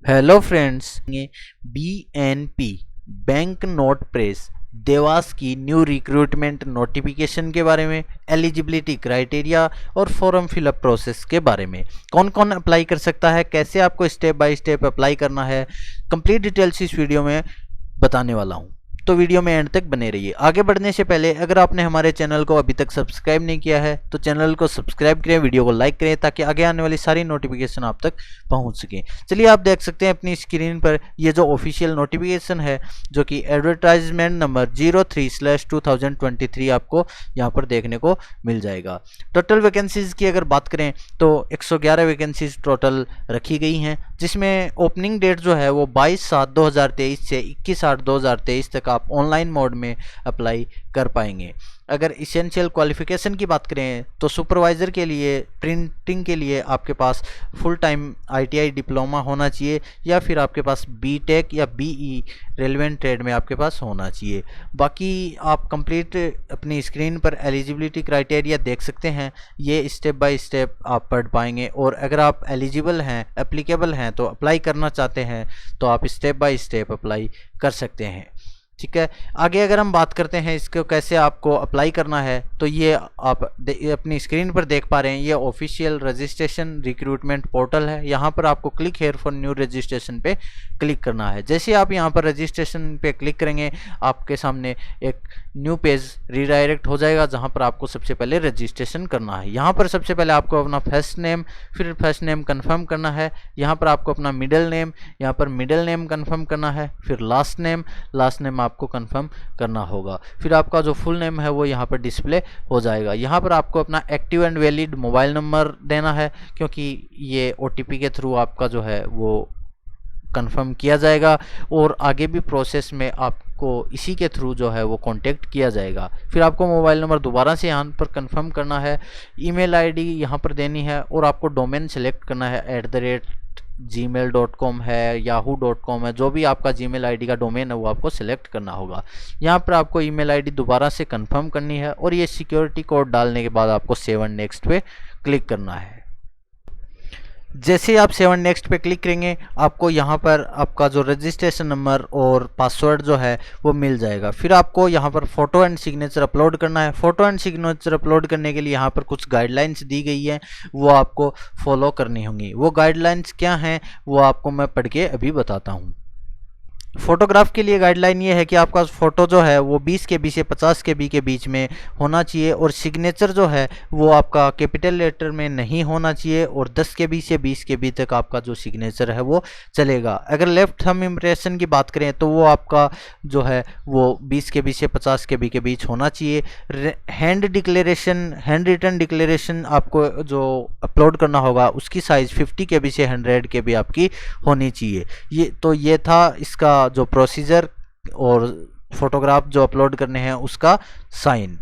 Hello friends, BNP bank note press Dewas की new recruitment notification के बारे में, एलिजिबिलिटी क्राइटेरिया और फॉर्म फिलअप प्रोसेस के बारे में, कौन कौन अप्लाई कर सकता है, कैसे आपको स्टेप बाय स्टेप अप्लाई करना है, कंप्लीट डिटेल्स इस वीडियो में बताने वाला हूं। तो वीडियो में एंड तक बने रहिए। आगे बढ़ने से पहले अगर आपने हमारे चैनल को अभी तक सब्सक्राइब नहीं किया है तो चैनल को सब्सक्राइब करें, वीडियो को लाइक करें ताकि आगे आने वाली सारी नोटिफिकेशन आप तक पहुंच सके। चलिए, आप देख सकते हैं अपनी स्क्रीन पर ये जो ऑफिशियल नोटिफिकेशन है, जो कि एडवर्टाइजमेंट नंबर 03/2023 आपको यहाँ पर देखने को मिल जाएगा। टोटल वैकेंसीज की अगर बात करें तो 111 वैकेंसीज टोटल रखी गई हैं, जिसमें ओपनिंग डेट जो है वो 22/7/2023 से 21/8/2023 तक आप ऑनलाइन मोड में अप्लाई कर पाएंगे। अगर इसेंशियल क्वालिफिकेशन की बात करें तो सुपरवाइज़र के लिए, प्रिंटिंग के लिए आपके पास फुल टाइम आईटीआई डिप्लोमा होना चाहिए या फिर आपके पास बीटेक या बीई रेलेवेंट ट्रेड में आपके पास होना चाहिए। बाकी आप कंप्लीट अपनी स्क्रीन पर एलिजिबिलिटी क्राइटेरिया देख सकते हैं, ये स्टेप बाय स्टेप आप पढ़ पाएंगे। और अगर आप एलिजिबल हैं, एप्लीकेबल हैं, तो अप्लाई करना चाहते हैं तो आप स्टेप बाय स्टेप अप्लाई कर सकते हैं। ठीक है, आगे अगर हम बात करते हैं इसको कैसे आपको अप्लाई करना है, तो ये आप अपनी स्क्रीन पर देख पा रहे हैं, ये ऑफिशियल रजिस्ट्रेशन रिक्रूटमेंट पोर्टल है। यहाँ पर आपको click here for new registration पे क्लिक करना है। जैसे आप यहाँ पर रजिस्ट्रेशन पे क्लिक करेंगे, आपके सामने एक न्यू पेज रीडायरेक्ट हो जाएगा, जहाँ पर आपको सबसे पहले रजिस्ट्रेशन करना है। यहाँ पर सबसे पहले आपको अपना फर्स्ट नेम, फिर फर्स्ट नेम कन्फर्म करना है। यहाँ पर आपको अपना मिडिल नेम, यहाँ पर मिडिल नेम कन्फर्म करना है, फिर लास्ट नेम आपको कंफर्म करना होगा। फिर आपका जो फुल नेम है वो यहाँ पर डिस्प्ले हो जाएगा। यहाँ पर आपको अपना active and valid mobile number देना है, क्योंकि ये ओटीपी के थ्रू आपका जो है वो कंफर्म किया जाएगा और आगे भी प्रोसेस में आपको इसी के थ्रू जो है वो कांटेक्ट किया जाएगा। फिर आपको मोबाइल नंबर दोबारा से यहाँ पर कंफर्म करना है, ईमेल आईडी यहाँ पर देनी है और आपको डोमेन सेलेक्ट करना है @gmail.com है, yahoo.com है, जो भी आपका जीमेल आईडी का डोमेन है वो आपको सिलेक्ट करना होगा। यहाँ पर आपको ईमेल आईडी दोबारा से कंफर्म करनी है और ये सिक्योरिटी कोड डालने के बाद आपको 7 नेक्स्ट पे क्लिक करना है। जैसे आप 7 नेक्स्ट पे क्लिक करेंगे, आपको यहाँ पर आपका जो रजिस्ट्रेशन नंबर और पासवर्ड जो है वो मिल जाएगा। फिर आपको यहाँ पर फ़ोटो एंड सिग्नेचर अपलोड करना है। फ़ोटो एंड सिग्नेचर अपलोड करने के लिए यहाँ पर कुछ गाइडलाइंस दी गई है, वो आपको फॉलो करनी होंगी। वो गाइडलाइंस क्या हैं वो आपको मैं पढ़ के अभी बताता हूँ। फोटोग्राफ के लिए गाइडलाइन ये है कि आपका फ़ोटो जो है वो 20 KB से 50 KB के बीच में होना चाहिए और सिग्नेचर जो है वो आपका कैपिटल लेटर में नहीं होना चाहिए और 10 KB से 20 KB तक आपका जो सिग्नेचर है वो चलेगा। अगर लेफ्ट थंब इम्प्रेशन की बात करें तो वो आपका जो है वो 20 KB से 50 KB के बीच होना चाहिए। हैंड रिटन डिक्लेरेशन आपको जो अपलोड करना होगा उसकी साइज़ 50 KB से 100 KB आपकी होनी चाहिए। ये था इसका जो प्रोसीजर और फोटोग्राफ जो अपलोड करने हैं उसका साइन,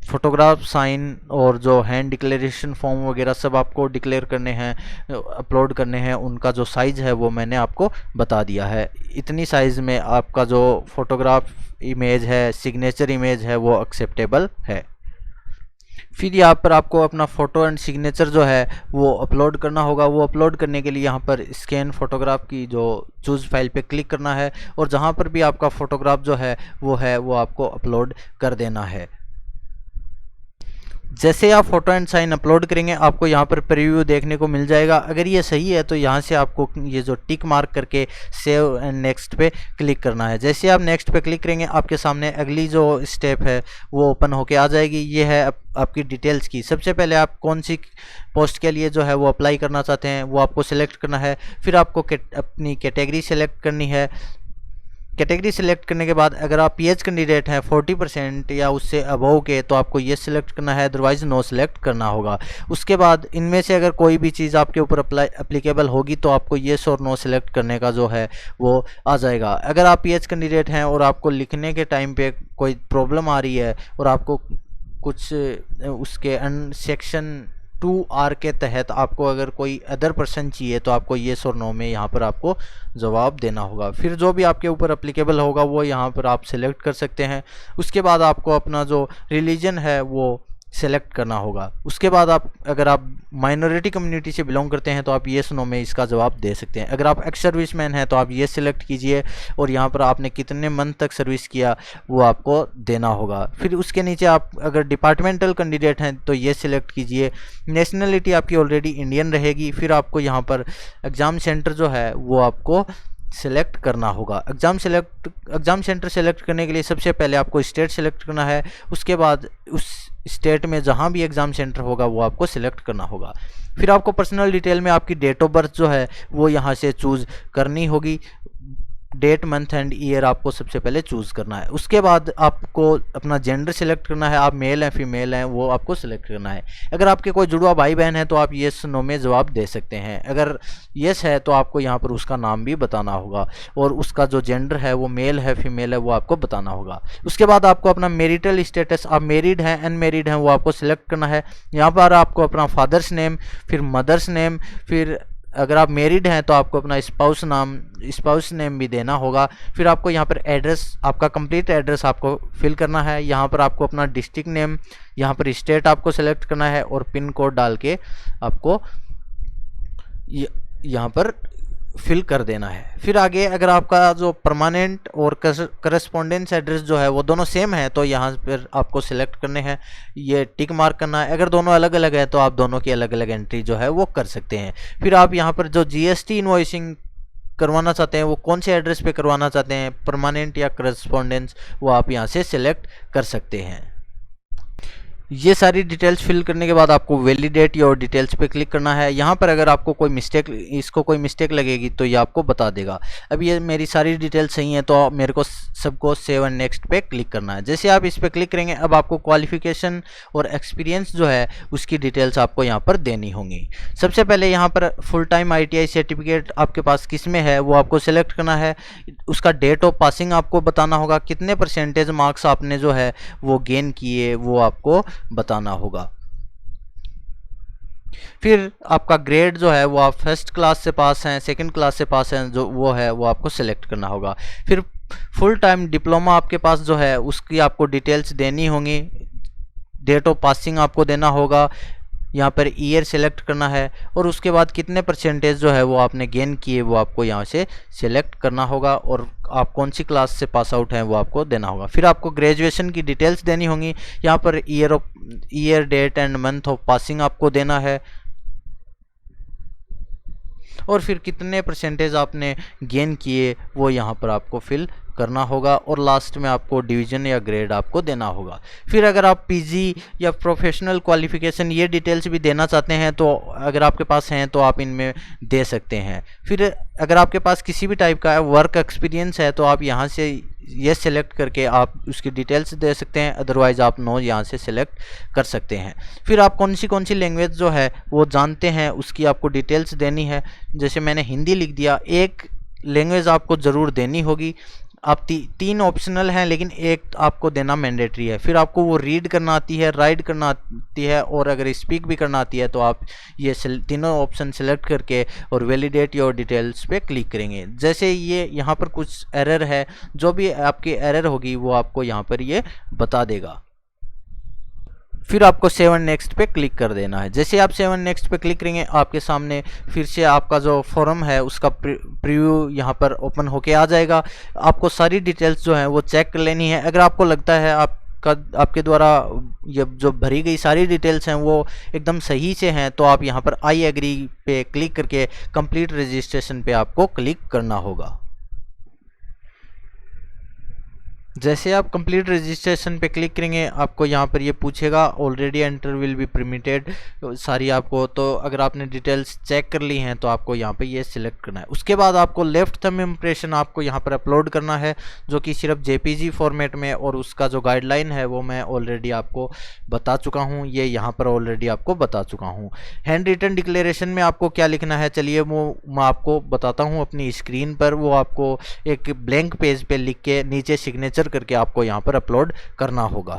फोटोग्राफ, साइन और जो हैंड डिक्लेरेशन फॉर्म वगैरह सब आपको डिक्लेयर करने हैं, अपलोड करने हैं। उनका जो साइज़ है वो मैंने आपको बता दिया है। इतनी साइज़ में आपका जो फोटोग्राफ इमेज है, सिग्नेचर इमेज है, वो एक्सेप्टेबल है। फिर यहाँ पर आपको अपना फ़ोटो एंड सिग्नेचर जो है वो अपलोड करना होगा। वो अपलोड करने के लिए यहाँ पर स्कैन फोटोग्राफ की जो चूज़ फाइल पे क्लिक करना है और जहाँ पर भी आपका फ़ोटोग्राफ जो है वो आपको अपलोड कर देना है। जैसे आप फ़ोटो एंड साइन अपलोड करेंगे, आपको यहाँ पर प्रीव्यू देखने को मिल जाएगा। अगर ये सही है तो यहाँ से आपको ये जो टिक मार्क करके सेव एंड नेक्स्ट पे क्लिक करना है। जैसे आप नेक्स्ट पे क्लिक करेंगे, आपके सामने अगली जो स्टेप है वो ओपन होके आ जाएगी। ये है आपकी डिटेल्स की। सबसे पहले आप कौन सी पोस्ट के लिए जो है वो अप्लाई करना चाहते हैं वो आपको सिलेक्ट करना है। फिर आपको अपनी कैटेगरी सेलेक्ट करनी है। कैटेगरी सेलेक्ट करने के बाद अगर आप पीएच कैंडिडेट हैं 40% या उससे अबव के, तो आपको ये सिलेक्ट करना है, अदरवाइज़ नो सिलेक्ट करना होगा। उसके बाद इनमें से अगर कोई भी चीज़ आपके ऊपर अप्लीकेबल होगी तो आपको येस और नो सिलेक्ट करने का जो है वो आ जाएगा। अगर आप पीएच कैंडिडेट हैं और आपको लिखने के टाइम पे कोई प्रॉब्लम आ रही है और आपको कुछ उसके सेक्शन 2R के तहत आपको अगर कोई अदर पर्सन चाहिए तो आपको येस और नो में यहाँ पर आपको जवाब देना होगा। फिर जो भी आपके ऊपर एप्लीकेबल होगा वो यहाँ पर आप सिलेक्ट कर सकते हैं। उसके बाद आपको अपना जो रिलीजन है वो सेलेक्ट करना होगा। उसके बाद आप अगर आप माइनॉरिटी कम्युनिटी से बिलोंग करते हैं तो आप येस नो में इसका जवाब दे सकते हैं। अगर आप एक्स सर्विसमैन हैं तो आप ये सिलेक्ट कीजिए और यहाँ पर आपने कितने मंथ तक सर्विस किया वो आपको देना होगा। फिर उसके नीचे आप अगर डिपार्टमेंटल कैंडिडेट हैं तो ये सिलेक्ट कीजिए। नेशनलिटी आपकी ऑलरेडी इंडियन रहेगी। फिर आपको यहाँ पर एग्ज़ाम सेंटर जो है वो आपको सेलेक्ट करना होगा। एग्ज़ाम सेंटर सेलेक्ट करने के लिए सबसे पहले आपको स्टेट सेलेक्ट करना है। उसके बाद उस स्टेट में जहाँ भी एग्ज़ाम सेंटर होगा वो आपको सिलेक्ट करना होगा। फिर आपको पर्सनल डिटेल में आपकी डेट ऑफ बर्थ जो है वो यहाँ से चूज़ करनी होगी। डेट मंथ एंड ईयर आपको सबसे पहले चूज़ करना है। उसके बाद आपको अपना जेंडर सेलेक्ट करना है, आप मेल हैं फीमेल हैं वो आपको सेलेक्ट करना है। अगर आपके कोई जुड़वा भाई बहन है तो आप येस नो में जवाब दे सकते हैं। अगर येस है तो आपको यहाँ पर उसका नाम भी बताना होगा और उसका जो जेंडर है वो मेल है फीमेल है वो आपको बताना होगा। उसके बाद आपको अपना मैरिटल स्टेटस, आप मेरिड हैं अनमेरिड हैं वो आपको सिलेक्ट करना है। यहाँ पर आपको अपना फादर्स नेम, फिर मदर्स नेम, फिर अगर आप मैरिड हैं तो आपको अपना स्पाउस नेम भी देना होगा। फिर आपको यहाँ पर एड्रेस, आपका कंप्लीट एड्रेस आपको फिल करना है। यहाँ पर आपको अपना डिस्ट्रिक्ट नेम, यहाँ पर स्टेट आपको सेलेक्ट करना है और पिन कोड डाल के आपको यहाँ पर फिल कर देना है। फिर आगे अगर आपका जो परमानेंट और करस्पॉन्डेंस एड्रेस जो है वो दोनों सेम है तो यहाँ पर आपको सिलेक्ट करने हैं, ये टिक मार्क करना है। अगर दोनों अलग अलग है तो आप दोनों की अलग अलग एंट्री जो है वो कर सकते हैं। फिर आप यहाँ पर जो जीएसटी इनवॉइसिंग करवाना चाहते हैं वो कौन से एड्रेस पे करवाना चाहते हैं, परमानेंट या करस्पॉन्डेंस, वो आप यहाँ से सिलेक्ट कर सकते हैं। ये सारी डिटेल्स फिल करने के बाद आपको वैलिडेट योर डिटेल्स पे क्लिक करना है। यहाँ पर अगर आपको कोई मिस्टेक लगेगी तो ये आपको बता देगा। अब ये मेरी सारी डिटेल्स सही हैं तो मेरे को सबको सेव एंड नेक्स्ट पे क्लिक करना है। जैसे आप इस पर क्लिक करेंगे अब आपको क्वालिफिकेशन और एक्सपीरियंस जो है उसकी डिटेल्स आपको यहाँ पर देनी होंगी। सबसे पहले यहाँ पर फुल टाइम ITI सर्टिफिकेट आपके पास किस में है वो आपको सेलेक्ट करना है। उसका डेट ऑफ पासिंग आपको बताना होगा, कितने परसेंटेज मार्क्स आपने जो है वो गेन किए वो आपको बताना होगा। फिर आपका ग्रेड जो है वो आप फर्स्ट क्लास से पास हैं, सेकंड क्लास से पास हैं, जो वो है वो आपको सेलेक्ट करना होगा। फिर फुल टाइम डिप्लोमा आपके पास जो है उसकी आपको डिटेल्स देनी होंगी। डेट ऑफ पासिंग आपको देना होगा, यहाँ पर ईयर सेलेक्ट करना है और उसके बाद कितने परसेंटेज जो है वो आपने गेन किए वो आपको यहाँ से सेलेक्ट करना होगा और आप कौन सी क्लास से पास आउट हैं वो आपको देना होगा। फिर आपको ग्रेजुएशन की डिटेल्स देनी होंगी। यहाँ पर year date and month of passing आपको देना है और फिर कितने परसेंटेज आपने गेन किए वो यहाँ पर आपको फिल करना होगा और लास्ट में आपको डिवीज़न या ग्रेड आपको देना होगा। फिर अगर आप पीजी या प्रोफेशनल क्वालिफिकेशन ये डिटेल्स भी देना चाहते हैं तो अगर आपके पास हैं तो आप इनमें दे सकते हैं। फिर अगर आपके पास किसी भी टाइप का वर्क एक्सपीरियंस है तो आप यहाँ से ये सेलेक्ट करके आप उसकी डिटेल्स दे सकते हैं, अदरवाइज़ आप नो यहाँ से सेलेक्ट कर सकते हैं। फिर आप कौन सी लैंग्वेज जो है वो जानते हैं उसकी आपको डिटेल्स देनी है। जैसे मैंने हिंदी लिख दिया, एक लैंग्वेज आपको ज़रूर देनी होगी। आप तीन ऑप्शनल हैं लेकिन एक आपको देना मैंडेटरी है। फिर आपको वो रीड करना आती है, राइट करना आती है और अगर स्पीक भी करना आती है तो आप ये तीनों ऑप्शन सेलेक्ट करके और वैलिडेट योर डिटेल्स पे क्लिक करेंगे। जैसे ये यहाँ पर कुछ एरर है, जो भी आपकी एरर होगी वो आपको यहाँ पर ये बता देगा। फिर आपको सेव एंड नेक्स्ट पे क्लिक कर देना है। जैसे आप सेव एंड नेक्स्ट पे क्लिक करेंगे आपके सामने फिर से आपका जो फॉर्म है उसका प्रीव्यू यहाँ पर ओपन होके आ जाएगा। आपको सारी डिटेल्स जो है वो चेक कर लेनी है। अगर आपको लगता है आपके द्वारा ये जो भरी गई सारी डिटेल्स हैं वो एकदम सही से हैं तो आप यहाँ पर आई एग्री पे क्लिक करके कंप्लीट रजिस्ट्रेशन पे आपको क्लिक करना होगा। जैसे आप कंप्लीट रजिस्ट्रेशन पे क्लिक करेंगे आपको यहाँ पर ये पूछेगा already enter will be permitted सारी आपको, तो अगर आपने डिटेल्स चेक कर ली हैं तो आपको यहाँ पे ये सिलेक्ट करना है। उसके बाद आपको लेफ्ट थंब इम्प्रेशन आपको यहाँ पर अपलोड करना है जो कि सिर्फ JPG फॉर्मेट में, और उसका जो गाइडलाइन है वो मैं ऑलरेडी आपको बता चुका हूँ, ये यहाँ पर ऑलरेडी आपको बता चुका हूँ। हैंड रिटन डिक्लेरेशन में आपको क्या लिखना है चलिए वो मैं आपको बताता हूँ अपनी स्क्रीन पर। वो आपको एक ब्लैंक पेज पे लिख के नीचे सिग्नेचर करके आपको यहाँ पर अपलोड करना होगा।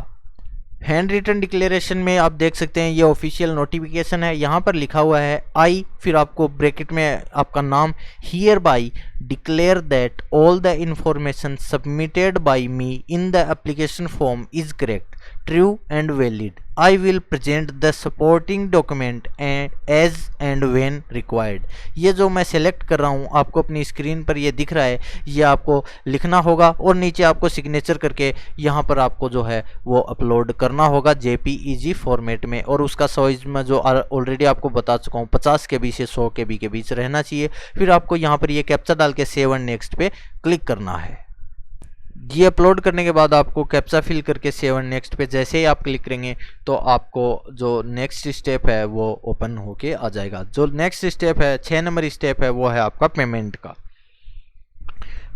हैंड रिटन डिक्लेरेशन में आप देख सकते हैं ये ऑफिशियल नोटिफिकेशन है। यहाँ पर लिखा हुआ है आई, फिर आपको ब्रैकेट में आपका नाम, hereby declare that all the information submitted by me in the application form is correct, true and valid. I will present the supporting document as and when required. ये जो मैं सेलेक्ट कर रहा हूँ आपको अपनी स्क्रीन पर ये दिख रहा है, ये आपको लिखना होगा और नीचे आपको सिग्नेचर करके यहाँ पर आपको जो है वो अपलोड करना होगा JPEG फॉर्मेट में, और उसका साइज में जो ऑलरेडी आपको बता चुका हूँ 50 KB से 100 KB के बीच रहना चाहिए। फिर आपको यहाँ पर ये कैप्चा डाल के सेव एंड नेक्स्ट पे क्लिक करना है। ये अपलोड करने के बाद आपको कैप्चा फिल करके सेव एंड नेक्स्ट पे जैसे ही आप क्लिक करेंगे तो आपको जो नेक्स्ट स्टेप है वो ओपन होके आ जाएगा। जो नेक्स्ट स्टेप है 6 नंबर स्टेप है वो है आपका पेमेंट का।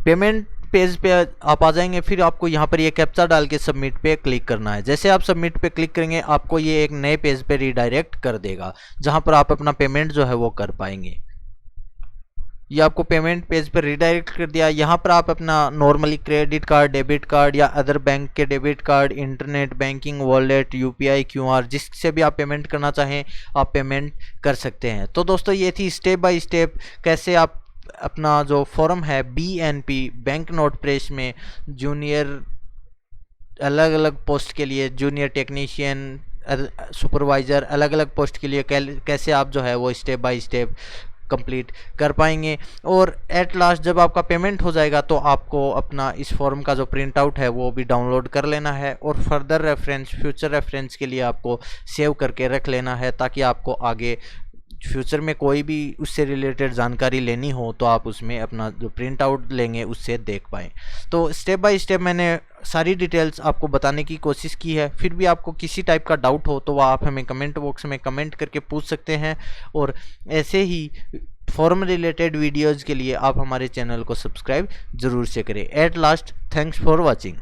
पेमेंट पेज पे आप आ जाएंगे, फिर आपको यहाँ पर ये कैप्चा डाल के सबमिट पे क्लिक करना है। जैसे आप सबमिट पे क्लिक करेंगे आपको ये एक नए पेज पे रिडायरेक्ट कर देगा जहाँ पर आप अपना पेमेंट जो है वो कर पाएंगे। ये आपको पेमेंट पेज पर रिडायरेक्ट कर दिया। यहाँ पर आप अपना normally credit card, debit card या अदर बैंक के debit card, internet banking, wallet, UPI, QR जिससे भी आप पेमेंट करना चाहें आप पेमेंट कर सकते हैं। तो दोस्तों ये थी स्टेप बाय स्टेप कैसे आप अपना जो फॉर्म है BNP बैंक नोट प्रेस में जूनियर अलग अलग पोस्ट के लिए, जूनियर टेक्नीशियन, सुपरवाइज़र, अलग अलग पोस्ट के लिए कैसे आप जो है वो स्टेप बाय स्टेप कंप्लीट कर पाएंगे। और एट लास्ट जब आपका पेमेंट हो जाएगा तो आपको अपना इस फॉर्म का जो प्रिंट आउट है वो भी डाउनलोड कर लेना है और फर्दर रेफरेंस, फ्यूचर रेफरेंस के लिए आपको सेव करके रख लेना है, ताकि आपको आगे फ्यूचर में कोई भी उससे रिलेटेड जानकारी लेनी हो तो आप उसमें अपना जो प्रिंट आउट लेंगे उससे देख पाएँ। तो स्टेप बाय स्टेप मैंने सारी डिटेल्स आपको बताने की कोशिश की है। फिर भी आपको किसी टाइप का डाउट हो तो वह आप हमें कमेंट बॉक्स में कमेंट करके पूछ सकते हैं, और ऐसे ही फॉर्म रिलेटेड वीडियोज़ के लिए आप हमारे चैनल को सब्सक्राइब ज़रूर से करें। At last thanks for watching.